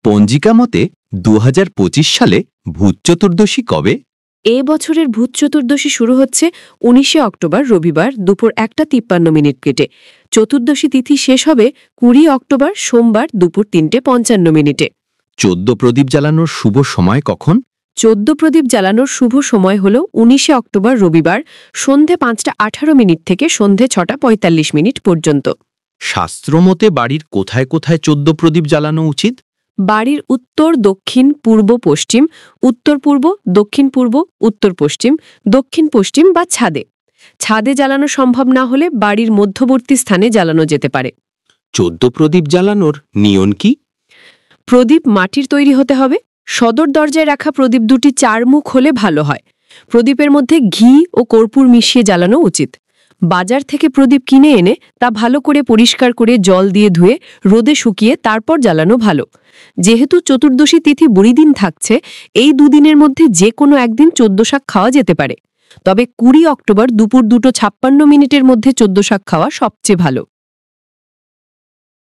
পঞ্জিকা মতে 2025 সালে ভূত চতুর্দশী কবে? এ বছরের ভূত চতুর্দশী শুরু হচ্ছে 19 অক্টোবর রবিবার দুপুর 1:53 কেটে। চতুর্দশী তিথি শেষ হবে 20 অক্টোবর সোমবার দুপুর 3:55। 14 প্রদীপ জ্বালানোর শুভ সময় কখন? 14 প্রদীপ জ্বালানোর শুভ সময় হল 19 অক্টোবর রবিবার সন্ধে 5:18 থেকে সন্ধে 6:45 পর্যন্ত। শাস্ত্রমতে বাড়ির কোথায় কোথায় 14 প্রদীপ জ্বালানো উচিত? বাড়ির উত্তর, দক্ষিণ, পূর্ব, পশ্চিম, উত্তর পূর্ব, দক্ষিণ পূর্ব, উত্তর পশ্চিম, দক্ষিণ পশ্চিম বা ছাদে। ছাদে জ্বালানো সম্ভব না হলে বাড়ির মধ্যবর্তী স্থানে জ্বালানো যেতে পারে। 14 প্রদীপ জ্বালানোর নিয়ম কি? প্রদীপ মাটির তৈরি হতে হবে। সদর দরজায় রাখা প্রদীপ দুটি 4 মুখ হলে ভালো হয়। প্রদীপের মধ্যে ঘি ও কর্পূর মিশিয়ে জ্বালানো উচিত। বাজার থেকে প্রদীপ কিনে এনে তা ভালো করে পরিষ্কার করে জল দিয়ে ধুয়ে রোদে শুকিয়ে তারপর জ্বালানো ভালো। যেহেতু চতুর্দশী তিথি বুড়িদিন থাকছে, এই দুদিনের মধ্যে যে কোনো একদিন 14 শাক খাওয়া যেতে পারে। তবে 20 অক্টোবর দুপুর 2:56 মধ্যে 14 শাক খাওয়া সবচেয়ে ভালো।